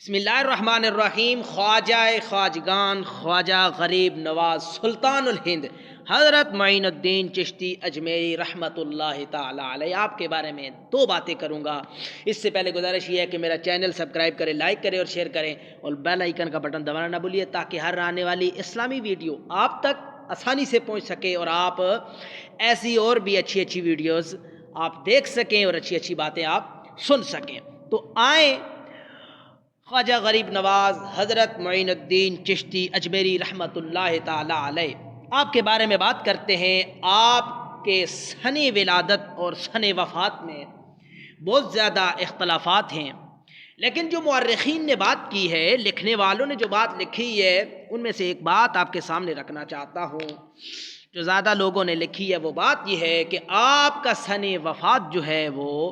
بسم اللہ الرحمن الرحیم۔ خواجہ خواجگان خواجہ غریب نواز سلطان الہند حضرت معین الدین چشتی اجمیری رحمۃ اللہ تعالی علیہ آپ کے بارے میں دو باتیں کروں گا۔ اس سے پہلے گزارش یہ ہے کہ میرا چینل سبسکرائب کریں، لائک کریں اور شیئر کریں اور بیل آئیکن کا بٹن دبانا نہ بھولیے تاکہ ہر آنے والی اسلامی ویڈیو آپ تک آسانی سے پہنچ سکے اور آپ ایسی اور بھی اچھی اچھی ویڈیوز آپ دیکھ سکیں اور اچھی اچھی باتیں آپ سن سکیں۔ تو آئیں خواجہ غریب نواز حضرت معین الدین چشتی اجمیری رحمۃ اللہ تعالی علیہ آپ کے بارے میں بات کرتے ہیں۔ آپ کے سن ولادت اور سن وفات میں بہت زیادہ اختلافات ہیں، لیکن جو مورخین نے بات کی ہے، لکھنے والوں نے جو بات لکھی ہے، ان میں سے ایک بات آپ کے سامنے رکھنا چاہتا ہوں جو زیادہ لوگوں نے لکھی ہے۔ وہ بات یہ ہے کہ آپ کا سن وفات جو ہے وہ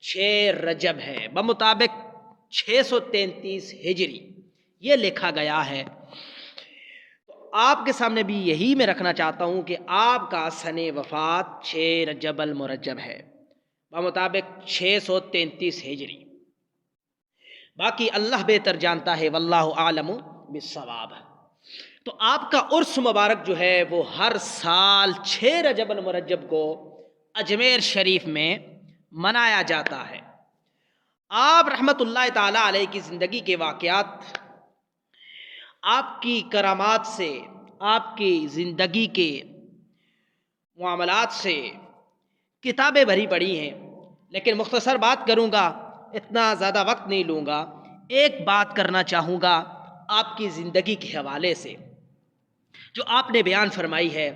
6 رجب ہے، بمطابق 633 ہجری یہ لکھا گیا ہے۔ تو آپ کے سامنے بھی یہی میں رکھنا چاہتا ہوں کہ آپ کا سن وفات 6 رجب المرجب ہے، بمطابق 633 ہجری۔ باقی اللہ بہتر جانتا ہے، واللہ اعلم بالصواب۔ تو آپ کا عرس مبارک جو ہے وہ ہر سال 6 رجب المرجب کو اجمیر شریف میں منایا جاتا ہے۔ آپ رحمت اللہ تعالی علیہ کی زندگی کے واقعات، آپ کی کرامات سے، آپ کی زندگی کے معاملات سے کتابیں بھری پڑی ہیں، لیکن مختصر بات کروں گا، اتنا زیادہ وقت نہیں لوں گا۔ ایک بات کرنا چاہوں گا آپ کی زندگی کے حوالے سے جو آپ نے بیان فرمائی ہے۔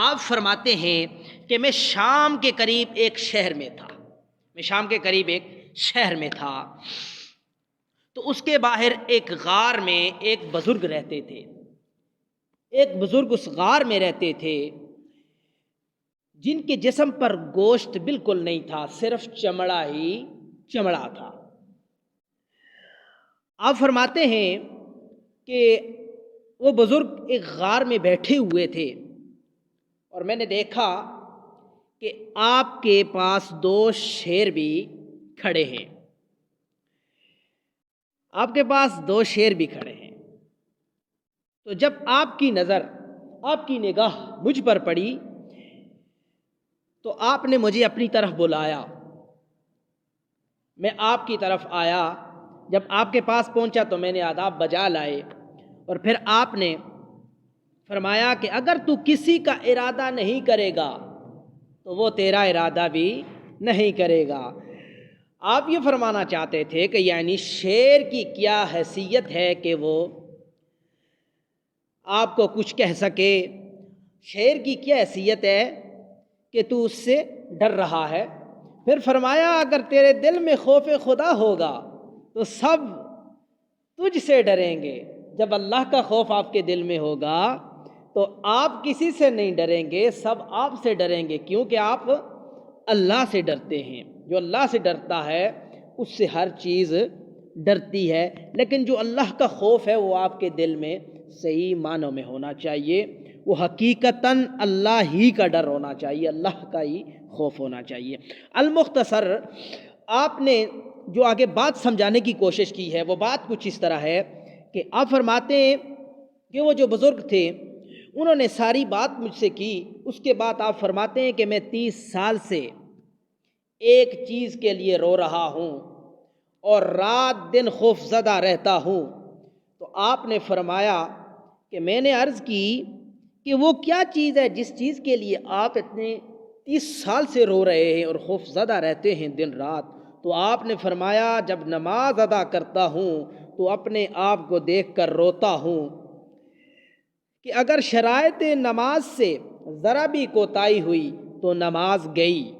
آپ فرماتے ہیں کہ میں شام کے قریب ایک شہر میں تھا، تو اس کے باہر ایک غار میں ایک بزرگ رہتے تھے۔ ایک بزرگ اس غار میں رہتے تھے جن کے جسم پر گوشت بالکل نہیں تھا، صرف چمڑا ہی چمڑا تھا۔ آپ فرماتے ہیں کہ وہ بزرگ ایک غار میں بیٹھے ہوئے تھے اور میں نے دیکھا کہ آپ کے پاس 2 شیر بھی کھڑے ہیں۔ آپ کے پاس 2 شیر بھی کھڑے ہیں۔ تو جب آپ کی نگاہ مجھ پر پڑی تو آپ نے مجھے اپنی طرف بلایا۔ میں آپ کی طرف آیا، جب آپ کے پاس پہنچا تو میں نے آداب بجا لائے اور پھر آپ نے فرمایا کہ اگر تو کسی کا ارادہ نہیں کرے گا تو وہ تیرا ارادہ بھی نہیں کرے گا۔ آپ یہ فرمانا چاہتے تھے کہ یعنی شیر کی کیا حیثیت ہے کہ وہ آپ کو کچھ کہہ سکے، شیر کی کیا حیثیت ہے کہ تو اس سے ڈر رہا ہے۔ پھر فرمایا اگر تیرے دل میں خوف خدا ہوگا تو سب تجھ سے ڈریں گے۔ جب اللہ کا خوف آپ کے دل میں ہوگا تو آپ کسی سے نہیں ڈریں گے، سب آپ سے ڈریں گے، کیونکہ آپ اللہ سے ڈرتے ہیں۔ جو اللہ سے ڈرتا ہے اس سے ہر چیز ڈرتی ہے، لیکن جو اللہ کا خوف ہے وہ آپ کے دل میں صحیح معنوں میں ہونا چاہیے، وہ حقیقتاً اللہ ہی کا ڈر ہونا چاہیے، اللہ کا ہی خوف ہونا چاہیے۔ المختصر آپ نے جو آگے بات سمجھانے کی کوشش کی ہے وہ بات کچھ اس طرح ہے کہ آپ فرماتے ہیں کہ وہ جو بزرگ تھے انہوں نے ساری بات مجھ سے کی۔ اس کے بعد آپ فرماتے ہیں کہ میں 30 سال سے ایک چیز کے لیے رو رہا ہوں اور رات دن خوف زدہ رہتا ہوں۔ تو آپ نے فرمایا کہ میں نے عرض کی کہ وہ کیا چیز ہے جس چیز کے لیے آپ اتنے 30 سال سے رو رہے ہیں اور خوف زدہ رہتے ہیں دن رات؟ تو آپ نے فرمایا جب نماز ادا کرتا ہوں تو اپنے آپ کو دیکھ کر روتا ہوں کہ اگر شرائط نماز سے ذرا بھی کوتاہی ہوئی تو نماز گئی،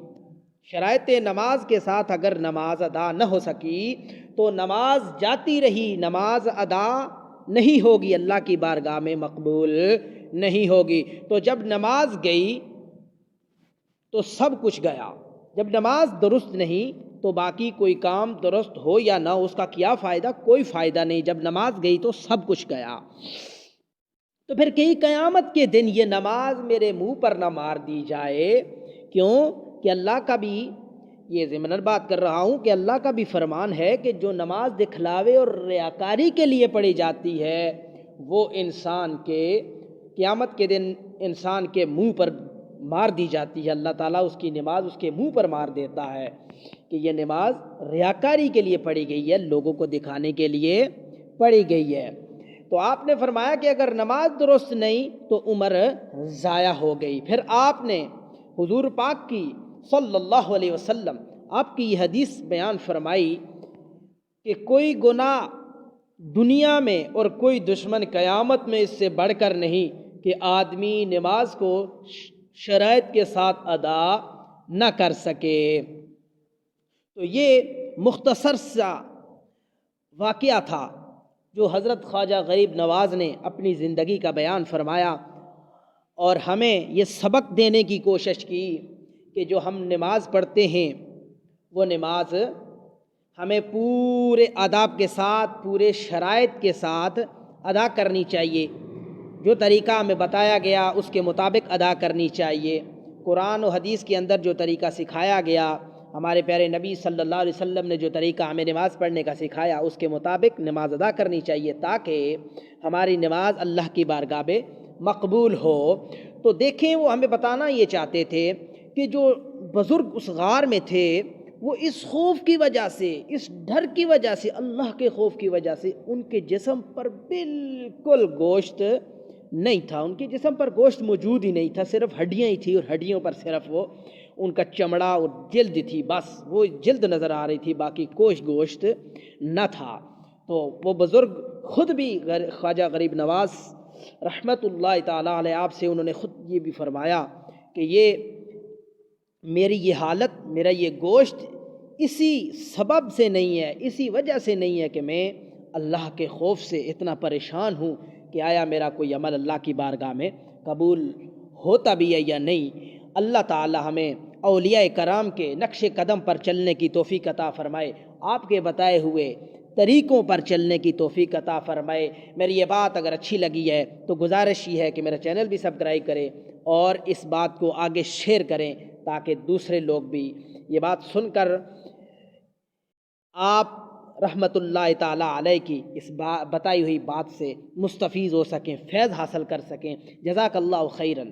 شرائط نماز کے ساتھ اگر نماز ادا نہ ہو سکی تو نماز جاتی رہی، نماز ادا نہیں ہوگی، اللہ کی بارگاہ میں مقبول نہیں ہوگی۔ تو جب نماز گئی تو سب کچھ گیا، جب نماز درست نہیں تو باقی کوئی کام درست ہو یا نہ ہو اس کا کیا فائدہ؟ کوئی فائدہ نہیں۔ جب نماز گئی تو سب کچھ گیا۔ تو پھر کہیں قیامت کے دن یہ نماز میرے منہ پر نہ مار دی جائے، کیوں کہ اللہ کا بھی یہ ضمناً بات کر رہا ہوں کہ اللہ کا بھی فرمان ہے کہ جو نماز دکھلاوے اور ریاکاری کے لیے پڑھی جاتی ہے وہ انسان کے قیامت کے دن انسان کے منہ پر مار دی جاتی ہے. اللہ تعالیٰ اس کی نماز اس کے منہ پر مار دیتا ہے کہ یہ نماز ریاکاری کے لیے پڑھی گئی ہے، لوگوں کو دکھانے کے لیے پڑھی گئی ہے. تو آپ نے فرمایا کہ اگر نماز درست نہیں تو عمر ضائع ہو گئی. پھر آپ نے حضور پاک کی صلی اللہ علیہ وسلم آپ کی یہ حدیث بیان فرمائی کہ کوئی گناہ دنیا میں اور کوئی دشمن قیامت میں اس سے بڑھ کر نہیں کہ آدمی نماز کو شرائط کے ساتھ ادا نہ کر سکے. تو یہ مختصر سا واقعہ تھا جو حضرت خواجہ غریب نواز نے اپنی زندگی کا بیان فرمایا اور ہمیں یہ سبق دینے کی کوشش کی کہ جو ہم نماز پڑھتے ہیں وہ نماز ہمیں پورے آداب کے ساتھ پورے شرائط کے ساتھ ادا کرنی چاہیے. جو طریقہ ہمیں بتایا گیا اس کے مطابق ادا کرنی چاہیے. قرآن و حدیث کے اندر جو طریقہ سکھایا گیا، ہمارے پیارے نبی صلی اللہ علیہ وسلم نے جو طریقہ ہمیں نماز پڑھنے کا سکھایا اس کے مطابق نماز ادا کرنی چاہیے تاکہ ہماری نماز اللہ کی بارگاہ میں مقبول ہو. تو دیکھیں وہ ہمیں بتانا یہ چاہتے تھے کہ جو بزرگ اس غار میں تھے وہ اس خوف کی وجہ سے، اس ڈر کی وجہ سے، اللہ کے خوف کی وجہ سے ان کے جسم پر بالکل گوشت نہیں تھا، ان کے جسم پر گوشت موجود ہی نہیں تھا، صرف ہڈیاں ہی تھیں اور ہڈیوں پر صرف وہ ان کا چمڑا اور جلد تھی، بس وہ جلد نظر آ رہی تھی، باقی کوئی گوشت نہ تھا. تو وہ بزرگ خود بھی خواجہ غریب نواز رحمت اللہ تعالیٰ علیہ آپ سے انہوں نے خود یہ بھی فرمایا کہ یہ میری یہ حالت، میرا یہ گوشت اسی سبب سے نہیں ہے، اسی وجہ سے نہیں ہے کہ میں اللہ کے خوف سے اتنا پریشان ہوں کہ آیا میرا کوئی عمل اللہ کی بارگاہ میں قبول ہوتا بھی ہے یا نہیں. اللہ تعالی ہمیں اولیاء کرام کے نقش قدم پر چلنے کی توفیق عطا فرمائے، آپ کے بتائے ہوئے طریقوں پر چلنے کی توفیق عطا فرمائے. میری یہ بات اگر اچھی لگی ہے تو گزارش یہ ہے کہ میرا چینل بھی سبسکرائب کریں اور اس بات کو آگے شیئر کریں تاکہ دوسرے لوگ بھی یہ بات سن کر آپ رحمت اللہ تعالیٰ علیہ کی اس بتائی ہوئی بات سے مستفیض ہو سکیں، فیض حاصل کر سکیں. جزاک اللہ خیراً.